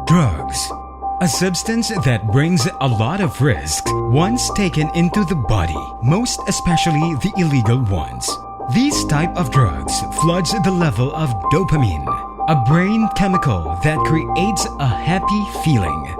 Drugs, a substance that brings a lot of risk once taken into the body, most especially the illegal ones. These type of drugs floods the level of dopamine, a brain chemical that creates a happy feeling.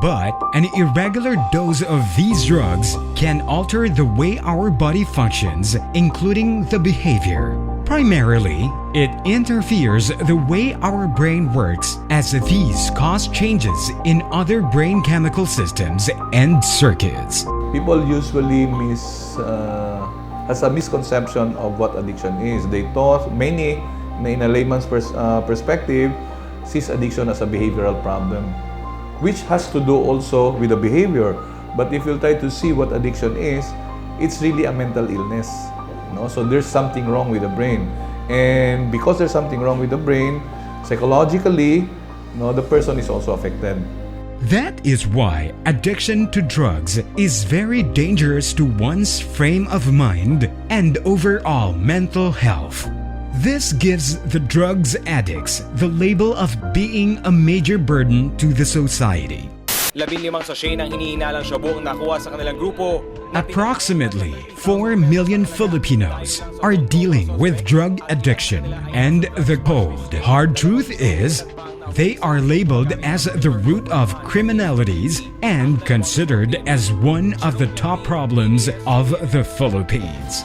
But an irregular dose of these drugs can alter the way our body functions, including the behavior. Primarily, it interferes the way our brain works as these cause changes in other brain chemical systems and circuits. People usually has a misconception of what addiction is. They thought, many in a layman's perspective, sees addiction as a behavioral problem, which has to do also with the behavior. But if you try to see what addiction is, it's really a mental illness. So there's something wrong with the brain. And because there's something wrong with the brain, psychologically, the person is also affected. That is why addiction to drugs is very dangerous to one's frame of mind and overall mental health. This gives the drugs addicts the label of being a major burden to the society. 15 sachet ng hinihinalang shabu ang nakuha sa kanilang grupo. Approximately 4 million Filipinos are dealing with drug addiction, and the cold, hard truth is they are labeled as the root of criminalities and considered as one of the top problems of the Philippines.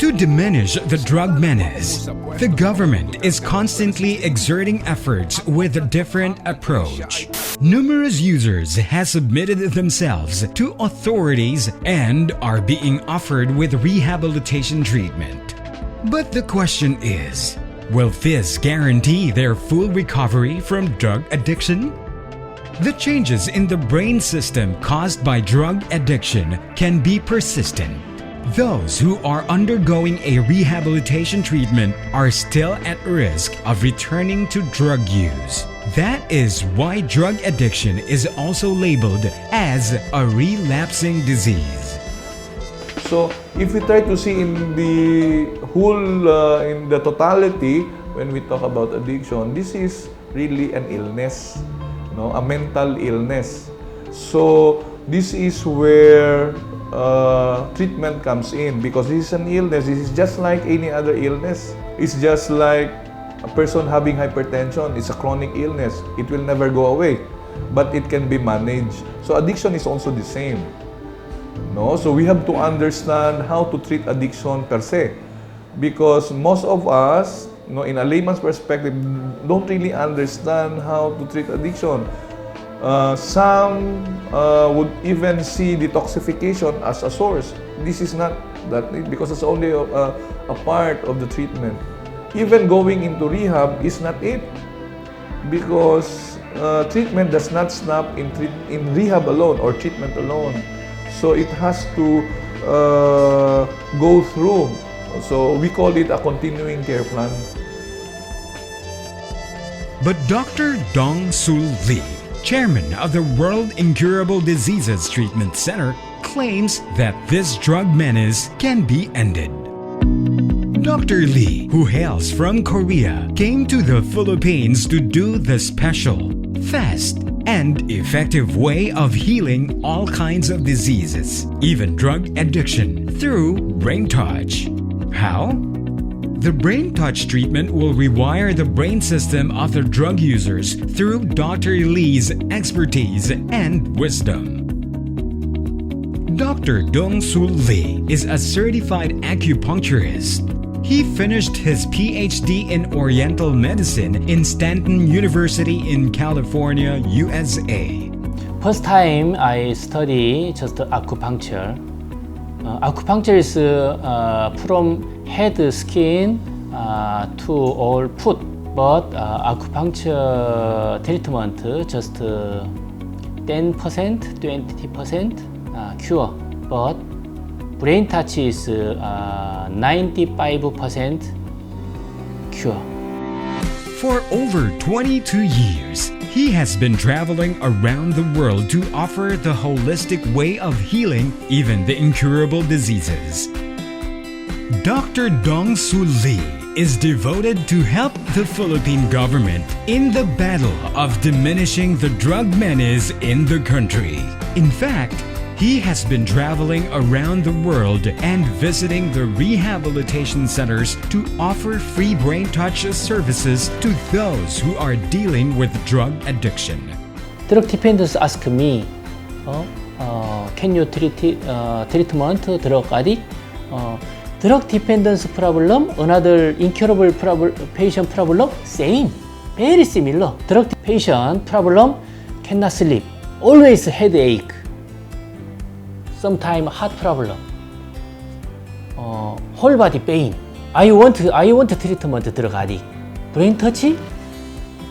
To diminish the drug menace, the government is constantly exerting efforts with a different approach. Numerous users have submitted themselves to authorities and are being offered with rehabilitation treatment. But the question is, will this guarantee their full recovery from drug addiction? The changes in the brain system caused by drug addiction can be persistent. Those who are undergoing a rehabilitation treatment are still at risk of returning to drug use. That is why drug addiction is also labeled as a relapsing disease. So, if we try to see in the whole, in the totality, when we talk about addiction, this is really an illness, a mental illness. So, this is where treatment comes in, because this is an illness. This is just like any other illness. It's just like a person having hypertension. It's a chronic illness. It will never go away, but it can be managed. So addiction is also the same. So we have to understand how to treat addiction per se, because most of us, in a layman's perspective, don't really understand how to treat addiction. Some would even see detoxification as a source. This is not that, because it's only a part of the treatment. Even going into rehab is not it, because treatment does not stop in rehab alone or treatment alone. So it has to go through. So we call it a continuing care plan. But Dr. Dong Sul Lee, chairman of the World Incurable Diseases Treatment Center, claims that this drug menace can be ended. Dr. Lee, who hails from Korea, came to the Philippines to do the special, fast, and effective way of healing all kinds of diseases, even drug addiction, through Braintouch. How? The Braintouch treatment will rewire the brain system of the drug users through Dr. Lee's expertise and wisdom. Dr. Dong Sul Lee is a certified acupuncturist. He finished his PhD in Oriental Medicine in Stanton University in California, USA. First time I study just acupuncture. Acupuncture is from head, skin to all foot, but acupuncture treatment just 10%, 20% cure. But Braintouch is 95% cure. For over 22 years, he has been traveling around the world to offer the holistic way of healing even the incurable diseases. Dr. Dong Su Lee is devoted to help the Philippine government in the battle of diminishing the drug menace in the country. In fact, he has been traveling around the world and visiting the rehabilitation centers to offer free Braintouch services to those who are dealing with drug addiction. Drug dependents ask me, can you treatment drug addict? Drug dependence problem, another incurable patient problem, same, very similar. Drug patient problem, cannot sleep, always headache, sometimes heart problem, whole body pain. I want treatment drug addict. Braintouch,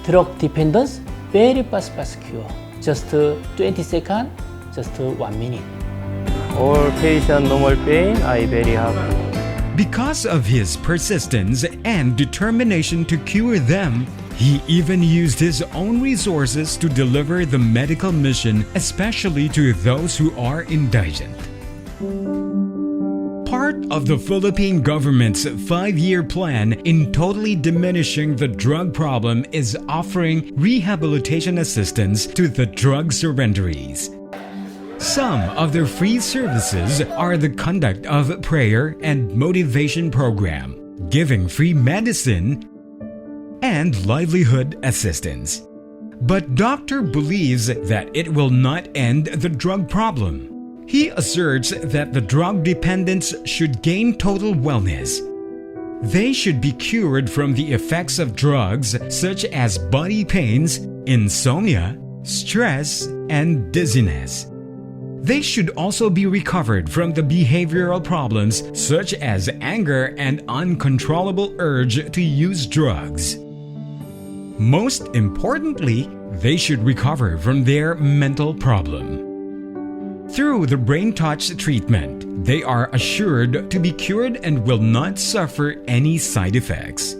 drug dependence, very fast cure. Just 20 seconds, just 1 minute. All patient normal pain, I very happy. Because of his persistence and determination to cure them, he even used his own resources to deliver the medical mission, especially to those who are indigent. Part of the Philippine government's 5-year plan in totally diminishing the drug problem is offering rehabilitation assistance to the drug surrenderies. Some of their free services are the conduct of prayer and motivation program, giving free medicine, and livelihood assistance. But doctor believes that it will not end the drug problem. He asserts that the drug dependents should gain total wellness. They should be cured from the effects of drugs such as body pains, insomnia, stress, and dizziness. They should also be recovered from the behavioral problems such as anger and uncontrollable urge to use drugs. Most importantly, they should recover from their mental problem. Through the Braintouch treatment, they are assured to be cured and will not suffer any side effects.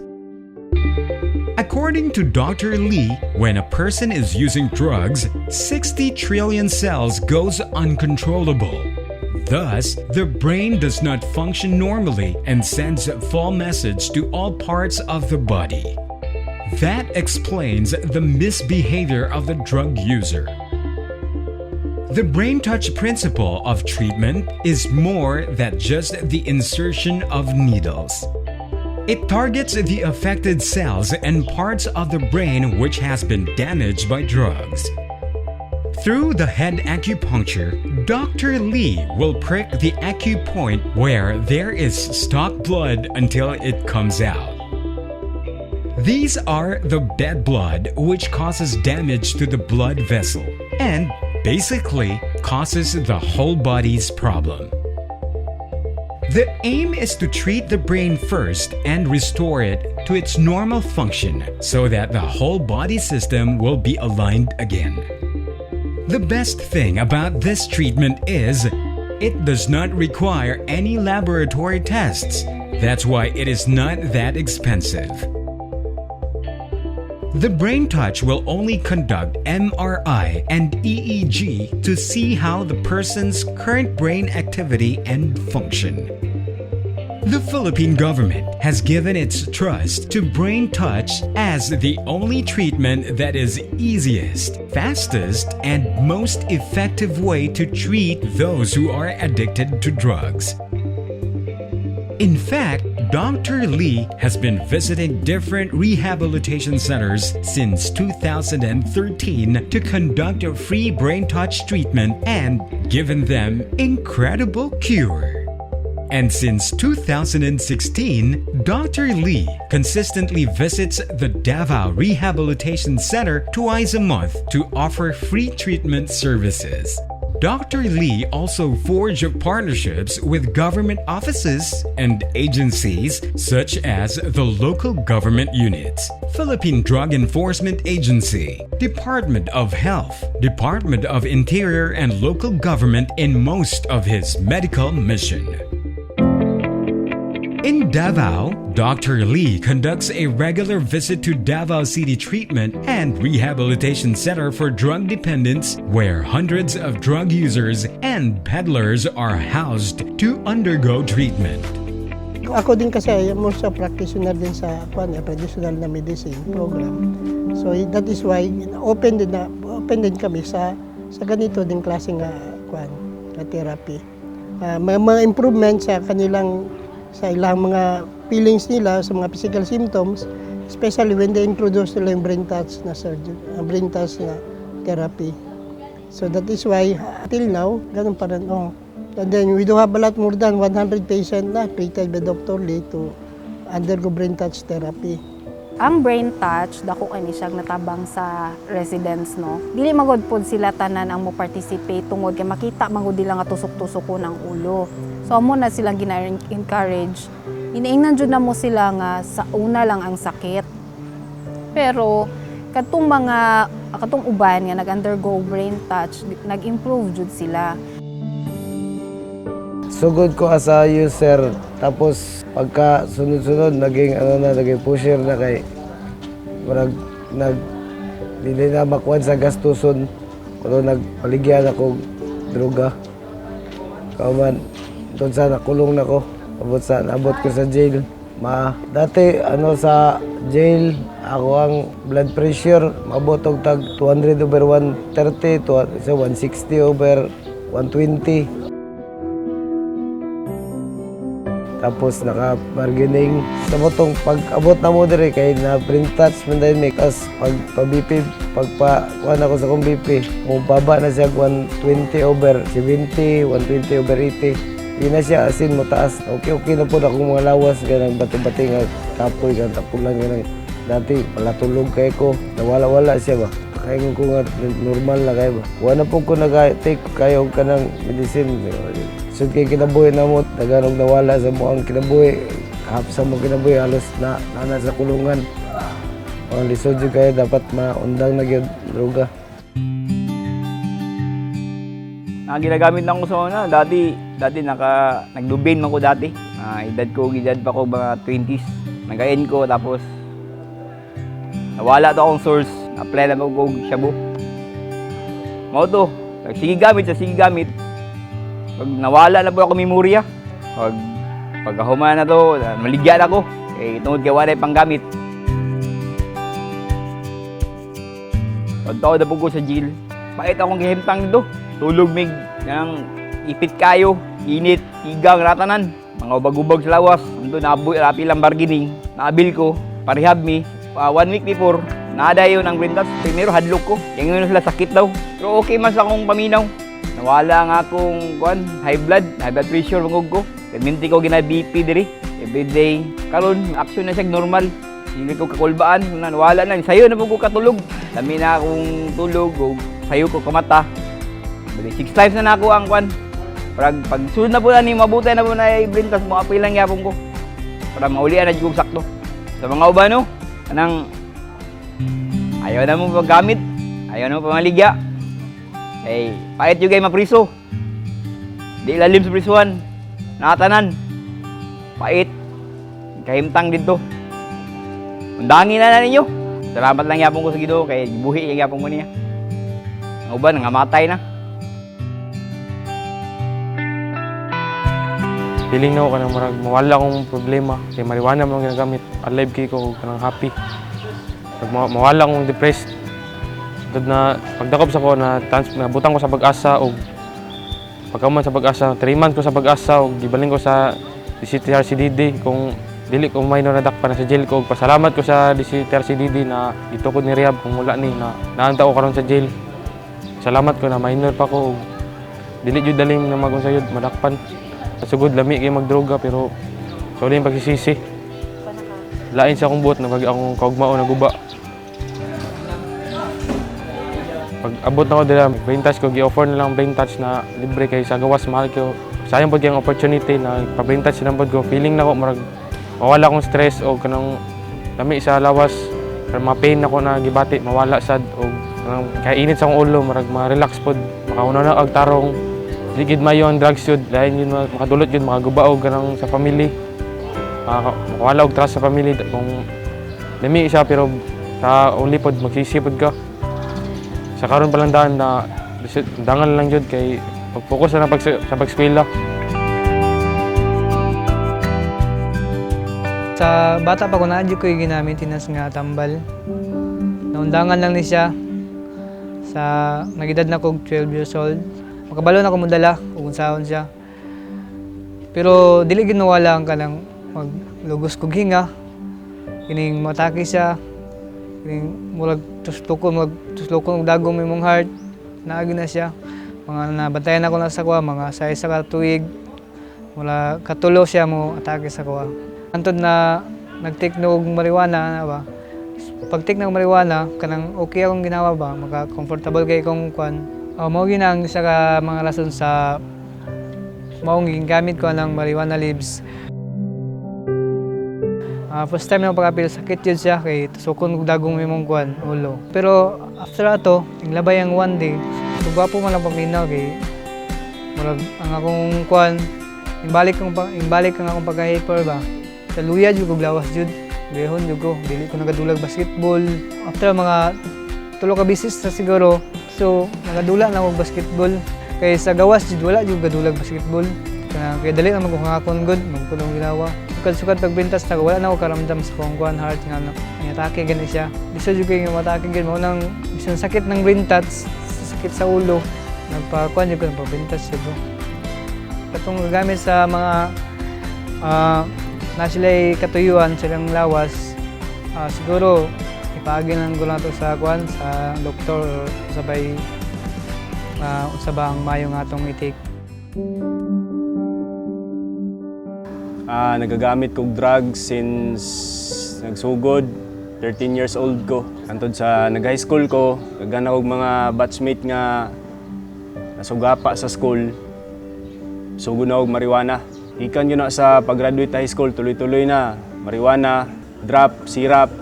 According to Dr. Lee, when a person is using drugs, 60 trillion cells goes uncontrollable. Thus, the brain does not function normally and sends a false message to all parts of the body. That explains the misbehavior of the drug user. The Braintouch principle of treatment is more than just the insertion of needles. It targets the affected cells and parts of the brain which has been damaged by drugs. Through the head acupuncture, Dr. Lee will prick the acupoint where there is stock blood until it comes out. These are the dead blood which causes damage to the blood vessel and basically causes the whole body's problem. The aim is to treat the brain first and restore it to its normal function so that the whole body system will be aligned again. The best thing about this treatment is it does not require any laboratory tests. That's why it is not that expensive. The Braintouch will only conduct MRI and EEG to see how the person's current brain activity and function. The Philippine government has given its trust to Braintouch as the only treatment that is easiest, fastest, and most effective way to treat those who are addicted to drugs. In fact, Dr. Lee has been visiting different rehabilitation centers since 2013 to conduct a free Braintouch treatment and given them incredible cure. And since 2016, Dr. Lee consistently visits the Davao Rehabilitation Center twice a month to offer free treatment services. Dr. Lee also forged partnerships with government offices and agencies such as the local government units, Philippine Drug Enforcement Agency, Department of Health, Department of Interior, and local government in most of his medical mission. In Davao, Dr. Lee conducts a regular visit to Davao City Treatment and Rehabilitation Center for Drug Dependents, where hundreds of drug users and peddlers are housed to undergo treatment. ako din kasi most of practitioner din sa traditional na medicine program. So that is why open din kami sa ganito din klaseng therapy. Mga improvement sa ilang mga feelings nila sa mga physical symptoms, especially when they introduce nila yung Braintouch na therapy. So that is why till now, ganun pa rin. And then we do have a lot more than 100 patients na treated by Dr. Lee to undergo Braintouch therapy. Ang Braintouch, dako kani siyang natabang sa residents, no? Dili magod pod sila tanan ang mo participate tungod kay makita magod dila nga tusok-tusok ko ng ulo. So amo na silang gina-encourage. Inaingnan jud na mo sila nga sa una lang ang sakit. Pero katong uban nga nag-undergo Braintouch, nag-improve jud sila. Sugod ko as a user, tapos pagka sunod-sunod naging pusher na kay dili na makuan sa gastuson pero nagpaligyan ako droga. Kauman doon sa nakulong na ko, abot ko sa jail. Dati sa jail ako ang blood pressure mabotog tag 200/130 to 160/120. Tapos naka-bargaining. Sa motong pag-abot na mo dire kay na Braintouch man dahil may kas pag-BP, pagpa-kuhan ako sa kong BP, baba na siya 120/70, 120/80. Di na siya asin mo taas. Okay na po na akong mga lawas, ganang bati-bati nga kapoy, ganang tapulan, ganang dati palatulog kayo ko, nawala-wala siya ba? Kaya ko nga normal na kayo ba? Wala po ko nag-take kayo ka ng medicine. So kay kinabuhi na mo, naganog nawala sa mo ang kinabuhi. Hapsa mo kinabuhi, halos na sa kulungan. Ang lisod yun kayo, dapat maundang na yun, droga. Ginagamit lang ko sa una. Dati nagdubin man ko dati. Edad pa ko mga 20s. Nag-ain ko, tapos nawala to akong source. Na-apply na ko shabu. Mao to, sige gamit. Pag nawala na po ako memorya, pag kahuma na to, maligyan ako. Tungod kay wala pang gamit. Pagtao na po ko sa jail, pait akong gihimtang dito. Tulog mig, nang ipit kayo, init, igang, ratanan. Mga ubag-ubag sa lawas. Ando rapi lang bargaining. Naabil ko, parehab me. 1 week before, naada yun ang Braintouch. Primero hadlok ko. Yung yun sila sakit daw. Pero okay man sa akong paminaw. Nawala nga akong high blood pressure mangog ko. Minti ko gina-BP diri. Everyday. Karon action na siya normal. Hindi ko kakulbaan. Nawala na. Sayo na po ko katulog. Dami na akong tulog. Sayo ko kamata. 6 times na ako ang pag sunod na po na ni mabuti na po na Braintouch mo apil lang yapon ko. Para maulian na jud sakto. Sa mga ubano, anang ayaw na mo paggamit. Ayaw na mo pamaligya. Pait yung kayo mapriso. Di lalim sa prisuhan. Nakatanan. Pait. Kahimtang dito. Undangin na ninyo. Salamat lang yapon ko sa Ginoo kay buhi yung yapon ko niya. Ang uban, nangamatay na. Feeling na ako kanang mawala akong problema. Kaya marijuana mo ang ginagamit. Alive kay ko kanang happy. Pag mawala akong depressed. Dad na pagdakop sa ko na butang ko sa pag-asa o pagkaman sa pag-asa, 3 months ko sa pag-asa o gibaling ko sa DCTRCDD kung dili ko minor na dakpa na sa jail ko. Pasalamat ko sa DCTRCDD na ito ko ni rehab kung wala ni na naanta ko karon sa jail. Salamat ko na minor pa ko. Dili jud daling na magunsayod madakpan. Sugod lami kay magdroga pero sorry yung pagsisisi. Lain sa akong buot na pag akong kaugmao na guba. Pag abot na ko dila, Braintouch ko, gi-offer na lang Braintouch na libre kay sa gawas mahal ko. Sayang po yung opportunity na pa-Braintouch sinambod ko. Feeling na ko, mawala akong stress o kanang lami sa lawas. Mga pain ako na gibati, mawala sad. O kaya init sa akong ulo, ma-relax po. Makauna na ag tarong. Ligid mayo ang drugs yun. Dahil yun, makadulot yun, makagubaog kanang sa family. Makawala og trust sa family. Kung lami siya pero sa uli pod, magsisipod ka. Sa karon pa lang daan na dangal lang jud kay pag-focus na sa pag-eskwela. Sa bata pa ko na ko yung ginamit tinas nga tambal. Naundangan lang ni siya. Sa nagedad na ko 12 years old. Makabalo na ko mudala kung saan siya. Pero dili ginawala ang kanang maglugos kog hinga. Kining matake siya. Kining murag tuslukon og dagom imong heart. Naagi na siya. Mga nabantayan ako na sa kuha, mga sa isa ka tuig. Mula katulo siya mo atake sa kuha. Antod na nag-take og marijuana na ba? Pag take ng marijuana, kanang okay akong ginawa ba? Maka-comfortable kay kong kuan. Mao ginang isa ka mga rason sa maong gamit ko ng marijuana leaves. First time na pag-apil, sakit yun siya kay tusukon og dagong imong kuan ulo. Pero after ato, inglabay ang one day, sugwapo man ang paminaw kay murag ang akong kuan, imbalik ang akong pagka-hyper ba. Sa luya jud kog lawas jud. Behon jud ko, dili ko nagadulag basketball. After mga 3 ka bisis sa siguro, so nagadula na og basketball. Kay sa gawas jud wala jud gadulag basketball. Kaya dali na magkakon good, magkulong ginawa. Sukat pagbintas na wala na ako karamdam sa kong kuan heart nga atake gani siya. Bisa jud kay matake gani mo nang bisan sakit ng braintouch, sakit sa ulo. Nagpa-kuan jud ko pagbintas jud ko. Katong gagamit sa mga na sila'y katuyuan silang lawas, siguro ipaagi lang ko lang ito sa kuan sa doktor sabay usaba ang mayo nga itong itik. Nagagamit kog drugs since nagsugod, 13 years old ko. Antod sa nag-high school ko, nagana og mga batchmate nga nasugapa sa school. Sugod na og marijuana. Ikan yun na sa pag-graduate high school, tuloy-tuloy na. Marijuana, drop, syrup,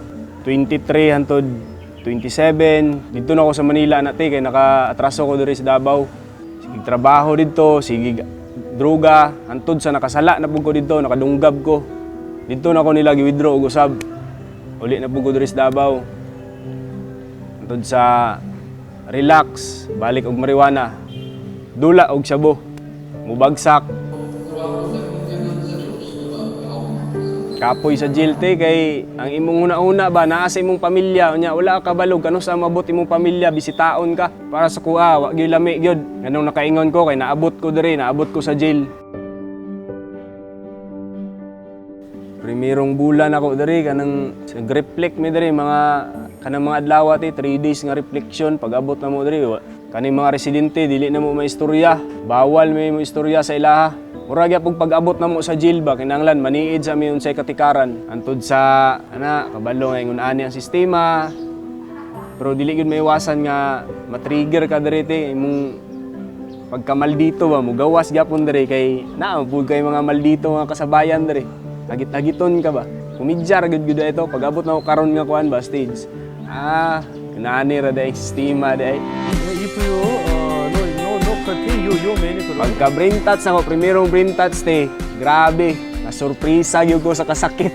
23 hantod 27. Dito na ako sa Manila nati kay naka-atraso ko diri sa Davao. Sige trabaho dito, sige droga, hantod sa nakasala na pud ko dito, nakadunggab ko. Dito na ako nila gi-withdraw og usab. Uli na pud ko diri sa Davao. Hantod sa relax, balik og marijuana. Dula og sabo. Mubagsak. Kapoy sa jail te kay ang imong una-una ba naa sa imong pamilya nya wala ka balog kano sa mabot imong pamilya bisitaon ka para sa kuha wa gyud lami gyud nganong nakaingon ko kay naabot ko sa jail. Primerong bulan ako diri kanang nag-reflect mi diri mga kanang mga adlaw ti 3 days nga reflection pag abot na mo diri kaning mga residente dili na mo maistorya bawal may mo istorya sa ilaha. Murag gyapon pag-abot na mo sa jail ba kinahanglan maniid sa mi unsay katikaran antud sa kabalo nga ingon ani ang sistema. Pero dili gyud maiwasan nga ma-trigger ka diri te imong pagkamaldito ba mo gawas gyapon diri kay naa pud kay mga maldito nga kasabayan diri. Agit-agiton ka ba? Kumidyar gyud ito pag-abot na ko karon nga kuan ba stage. Kinani ra day sistema day. If you continue your manipulation. Pagka braintouch ako, primerong braintouch te, grabe, nasurprisa yun ko sa kasakit.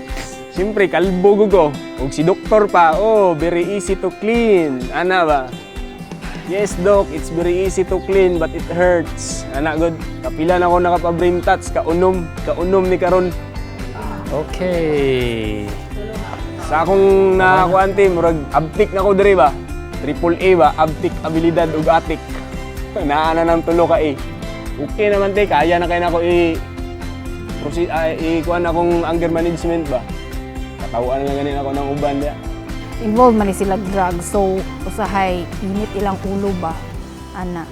Siyempre, kalbo ko. Ug si doktor pa, very easy to clean. Ana ba? Yes, doc, it's very easy to clean, but it hurts. Ana, good. Kapila na ako nakapa-braintouch, kaunom ni karon. Okay. Sa akong nakakuan te, murag abtik na ko diri ba? AAA ba? Abtik, abilidad ug atik. Naana ng tulo ka eh. Okay naman te, kaya na kayo na ako ikuan akong anger management ba. Katawaan na ganin ako ng uban diya. Involved man sila drugs, so usahay init ilang ulo ba ana.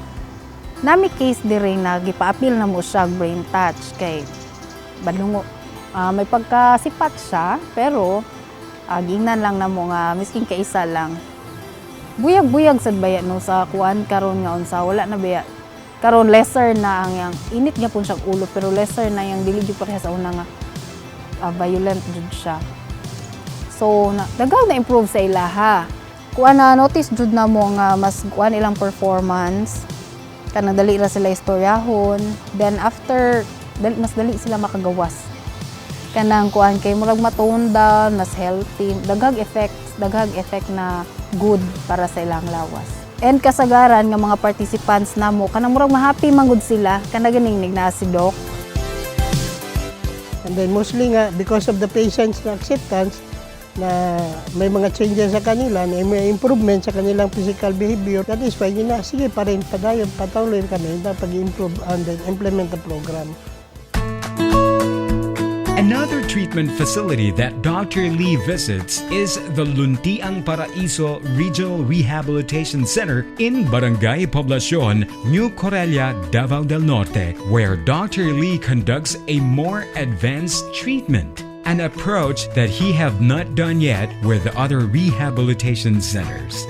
Nami case diri na gipa-appeal na mo siya braintouch kay badungo. May pagkasipat siya pero gingnan lang na mo nga miskin kaisa lang. Buyag-buyag sad baya no sa kuan karon nga unsa wala na baya karon lesser na ang yang init gyapon siya ulo pero lesser na yang dili gyud pareha sa una nga violent jud siya. So daghang na improve sa ilaha. Kuan na notice jud na mo nga mas kuan ilang performance kanang dali ra sila istoryahon then after mas dali sila makagawas. Kanang kuan kay murag matone down, mas healthy, daghang effect na good para sa ilang lawas. And kasagaran nga mga participants namo kanang murag ma-happy man gud sila kana ganing na si doc. And then mostly nga, because of the patient's acceptance, na may mga changes sa kanila, na may improvement sa kanilang physical behavior, that is why na, sige pa rin, patuloy kami na pag-improve and then implement the program. Another treatment facility that Dr. Lee visits is the Luntiang Paraiso Regional Rehabilitation Center in Barangay Poblacion, New Corella, Davao del Norte, where Dr. Lee conducts a more advanced treatment, an approach that he have not done yet with other rehabilitation centers.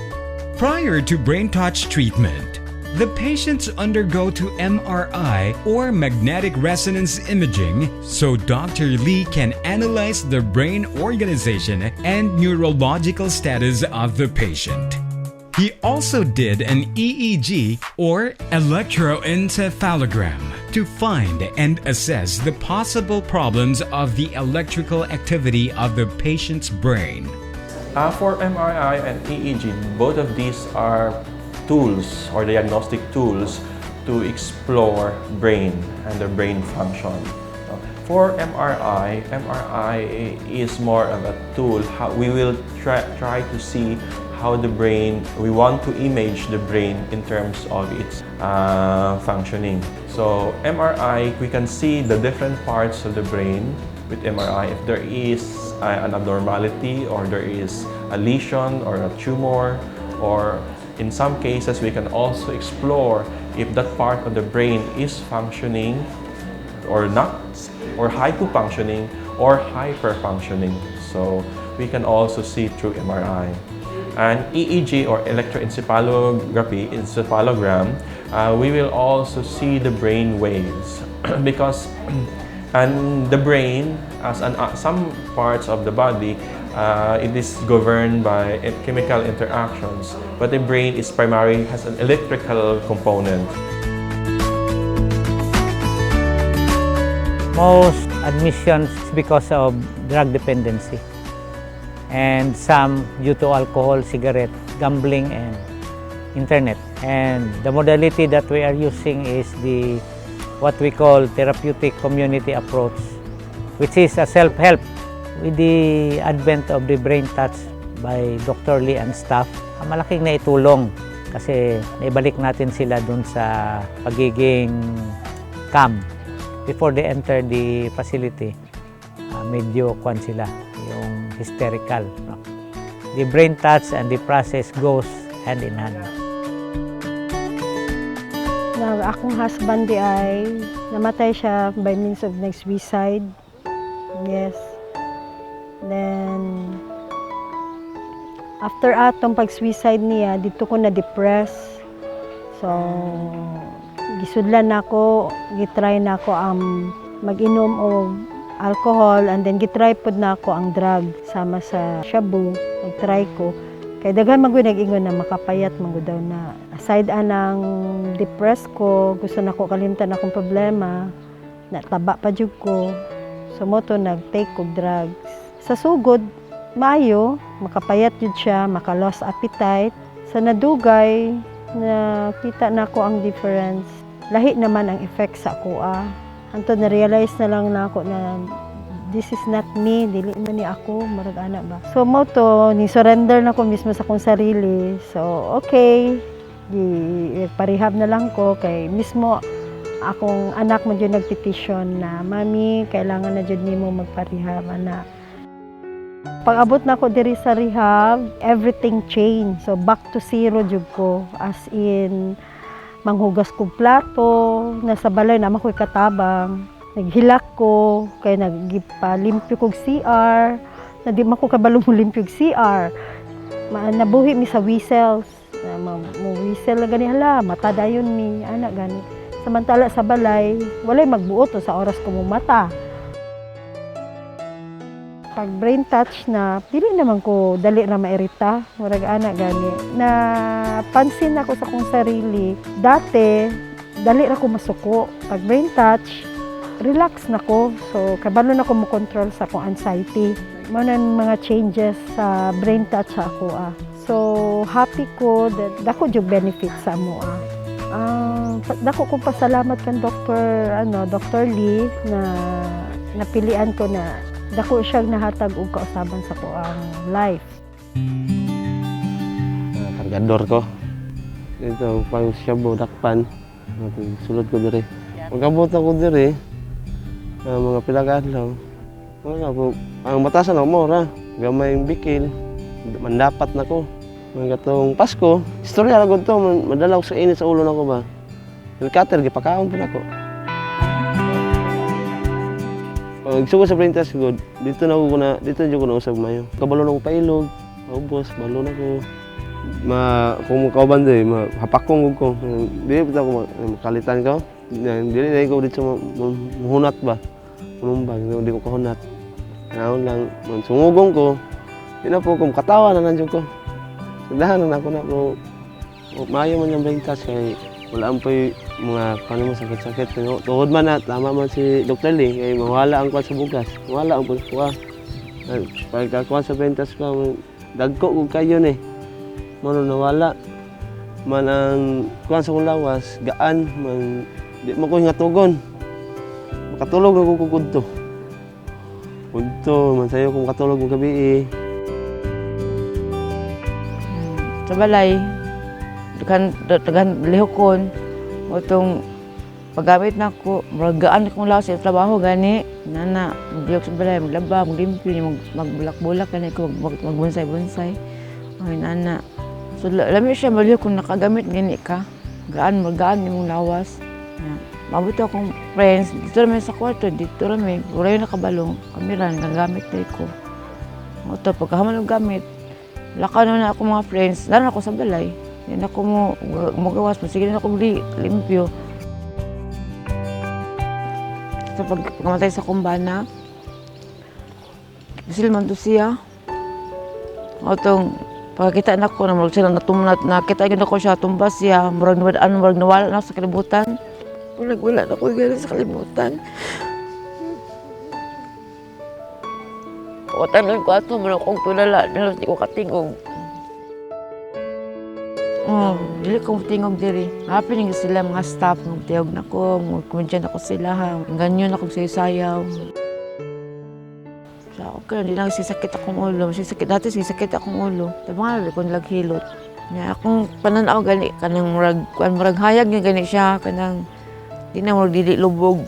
Prior to Braintouch treatment, the patients undergo to MRI or magnetic resonance imaging so Dr. Lee can analyze the brain organization and neurological status of the patient. He also did an EEG or electroencephalogram to find and assess the possible problems of the electrical activity of the patient's brain. For MRI and EEG, both of these are tools or diagnostic tools to explore brain and the brain function. For MRI is more of a tool. How we will try to see how the brain, we want to image the brain in terms of its functioning. So MRI, we can see the different parts of the brain with MRI. If there is an abnormality or there is a lesion or a tumor, or in some cases, we can also explore if that part of the brain is functioning or not, or hypofunctioning or hyperfunctioning. So we can also see through MRI. And EEG or electroencephalogram, we will also see the brain waves because and the brain, as some parts of the body, it is governed by chemical interactions, but the brain is primarily has an electrical component. Most admissions because of drug dependency, and some due to alcohol, cigarette, gambling, and internet. And the modality that we are using is the what we call therapeutic community approach, which is a self-help. With the advent of the Braintouch by Dr. Lee and staff, malaking naitulong kasi naibalik natin sila dun sa pagiging calm. Before they enter the facility, medyo kwan sila, yung hysterical. No? The Braintouch and the process goes hand in hand. Akong husband ay namatay siya by means of suicide. Yes. Then, after atong pag-suicide niya, dito ko na-depress. So, gisudlan ako, gitry na ako ang mag-inom o alcohol, and then gitry pod na ako ang drug sama sa shabu. Nag-try ko. Kaya daghan magud nag-ingon na makapayat magud daw na. Aside anang depressed ko, gusto na ko kalimtan akong problema, nataba pa jud ko. So mo to nag-take og drugs. Sa sugod, maayo, makapayat yun siya, maka-lost appetite. Sa nadugay, nakita na ko ang difference. Lahi naman ang effect sa kuha. Anto na-realize na lang na ako na this is not me, dili man ni ako, marag ana ba. So mo to, ni-surrender na ko mismo sa kong sarili. So okay, parehab na lang ko kay mismo akong anak mo dyan nag-petition na, Mami, kailangan na dyan nimo magparehab, anak. Pag-abot na ko diri sa rehab, everything changed. So back to zero jud ko. As in, manghugas ko plato, nasa balay naman ko'y katabang. Naghilak ko, kaya nagpalimpyo kog CR. Na di man ko kabalong limpyo CR. Nabuhi mi sa whistles. Mo-whistle na gani, hala, mata dayon mi, anak gani. Samantala sa balay, walay magbuot sa oras ko mumata. Pag Braintouch na, dili naman ko dali na mairita, murag ana gani. Napansin ako sa kong sarili, dati dali na ko masuko. Pag Braintouch, relax na ko. So kabalo na ko mo control sa akong anxiety. Mao na mga changes sa Braintouch sa ako. So happy ko that dako jud benefit sa amo. Dako kong pasalamat kan Dr. Lee na napilian ko na dako siyang nahatag og kausaban sa ko ang life. Kargador ko. Ito, pang siya dakpan. Sulod ko diri. Pagkabot ako diri, mga pinag-adlaw. Ang batasan ako mo, gamay yung bikil, mandapat na ko. Mga katong Pasko, istorya na to, madalaw sa init sa ulo na ko ba. Helicopter, gipakaon po na ko. Pag suko sa Braintouch good, dito ko na usab mayo. Kabalo na ko pailog, ubos, balo na ko. Kung kauban doy, hapakong ko. Dili pa ko makalitan ko. Dili na ko dito muhunat ba. Munumbag, hindi ko kahunat. Naon lang, sungugong ko. Di na po, kung katawa na nandiyo ko. Sandahan na ako na ko. Maayo man yung Braintouch kay wala ang po mga paano mo sakit-sakit. Tuhod man na, tama man si Dr. Lee, kay mawala ang kwan sa bugas. Mawala ang kuha. Pagkakuha sa Braintouch ko, dagko ko kayo ni. Mano nawala. Man ang kuha sa kong lawas, gaan. Man, di mo ko hingatugon. Makatulog na ko kukudto. Kudto, man sa'yo kung katulog mo gabi Sa balay, tagan lihokon, o itong paggamit na ko, magaan akong lawas sa trabaho gani, nana, maglihok sa balay, maglaba, maglimpyo, magbulak-bulak gani ko, magbonsay-bonsay. Ay, nana. So, lami siya malihok kung nakagamit gani ka, magaan yung lawas. Mabuti akong friends, dito namin sa kwarto, dito namin, wala yung nakabalong, kamiran, nagamit na ko. O ito, pagkahaman ng gamit, lakaw na ako mga friends, lalo ako sa balay. Hindi na ako magawas, sige na ako limpyo. So pagkamatay sa kumbana, silman to siya. O itong pagkakita na ko, nakita ko siya, tumbas siya, murag nawala na sa kalibutan. Wala na ako galing sa kalibutan. Pagkatanon ko ato, muna akong tulala, nalos di ko katingog. Dili ko tingog diri. Happy nga sila mga staff, magtiyog na ko, kumedyan ako sila, ganyan ako sayaw. So, okay, hindi lang sisakit akong ulo. Dati sisakit akong ulo. Tabangan ko naghilot. Akong pananaw gani, kanang murag hayag nga gani siya, kanang di na murag dili lubog.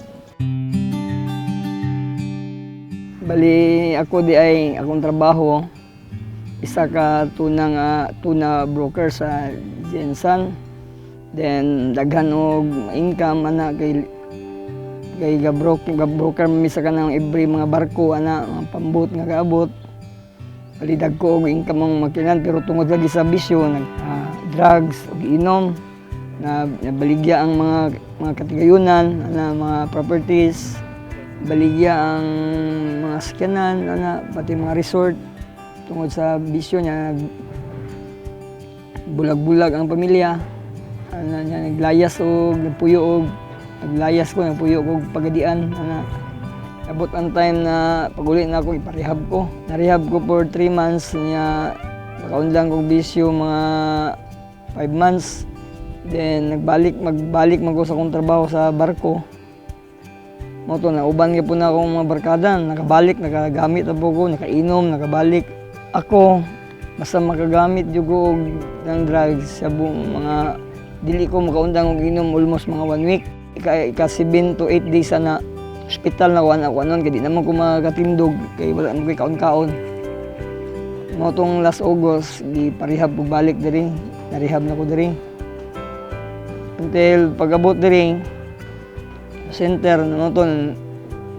Bali ako di ay akong trabaho isa ka tuna broker sa Jensen. Then daghan og income ana kay broker misa ka ng every mga barko ana mga pambot nga gaabot. Bali dagko og income ang makinan pero tungod lagi sa bisyo drugs ug inom na baligya ang mga katigayunan ana mga properties. Baligya ang mga sakyanan, pati mga resort tungod sa bisyo niya. Bulag-bulag ang pamilya. Naglayas o nagpuyo og pagadian. Abot ang time na pag-uli na ako, iparehab ko. Narehab ko for 3 months niya. Makaunlang kong bisyo mga 5 months. Then magbalik ko sa akong trabaho sa barko. Moto na uban nga po na akong mga barkada, nakabalik, nakagamit na po ko, nakainom, nakabalik. Ako, basta makagamit yung ko ng drugs sa buong mga dili ko makaundang og inom almost mga 1 week. Ika 7 to 8 days na hospital na ako anon, kaya di naman ko makatindog, kaya wala mo ko'y kaon-kaon. Motong last August, di parehab ko balik diri, narehab na ko diri. Until pag-abot diri, center naton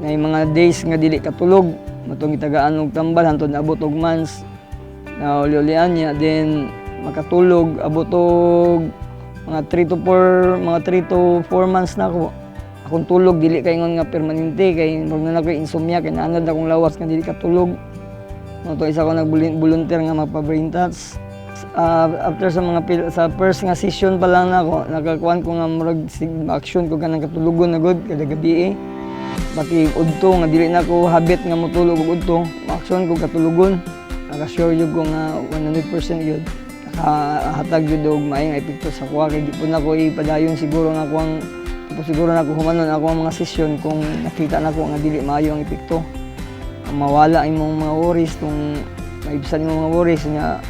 na mga days nga dili katulog matong itagaan og tambal hantod naabot og months na uli-ulian niya then makatulog abot og mga 3 to 4 months na ako akong tulog dili kay ngon nga permanente kay murag na ko insomnia kay naanad akong lawas nga dili katulog moto isa ko nag-volunteer nga magpa-Braintouch. After sa first nga session pa lang nako nakakuan ko nga murag action ko kanang katulugon na good kada gabi pati udto nga dili na ko habit nga motulog og udto action ko katulugon naka-sure jud ko nga 100% yun nakahatag jud og maayong epekto sa kuha kay di po na ko ipadayon siguro nga kuang siguro na ako humanon ako ang mga session kung nakita na ko nga dili maayo ang epekto. Mawala imong mga worries kung maibsan imong mga worries nga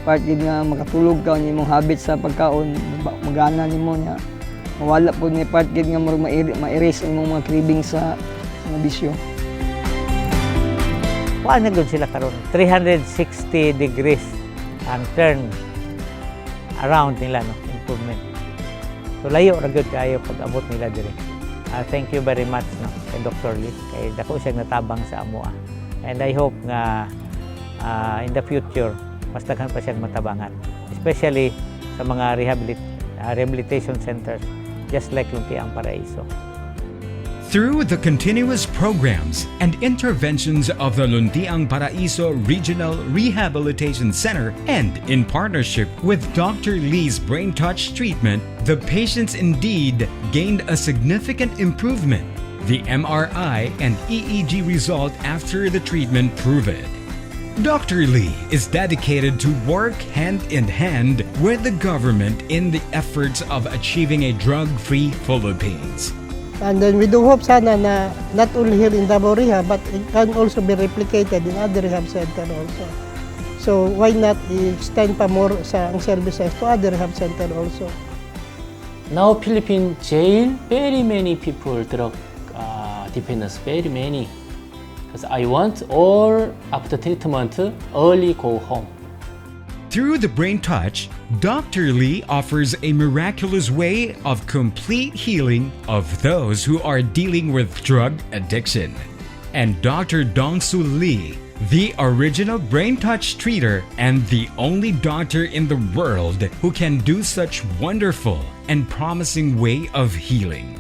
part gid nga makatulog ka nya imong habit sa pagkaon magana nimo nya. Mawala po ni part gid nga murag ma-erase imong mga craving sa mga bisyo. Paano gud sila karon? 360 degrees ang turn around nila, no, improvement. So layo ra gyud kayo pag abot nila dire. Thank you very much, no, kay Dr. Lee, kay dako siya natabang sa amoa. And I hope nga in the future mas daghan pa siyang matabangan, especially sa mga rehabilitation centers just like Lumpiang Paraiso. Through the continuous programs and interventions of the Luntiang Paraiso Regional Rehabilitation Center and in partnership with Dr. Lee's Braintouch treatment, the patients indeed gained a significant improvement. The MRI and EEG result after the treatment prove it. Dr. Lee is dedicated to work hand in hand with the government in the efforts of achieving a drug-free Philippines. And then we do hope sana na not only here in Davao Rehab, but it can also be replicated in other rehab center also. So why not extend pa more sa ang services to other rehab center also. Now Philippine jail, very many people drug dependents, very many. Because I want all after treatment early go home. Through the Braintouch, Dr. Lee offers a miraculous way of complete healing of those who are dealing with drug addiction. And Dr. Dongsu Lee, the original Braintouch treater and the only doctor in the world who can do such wonderful and promising way of healing.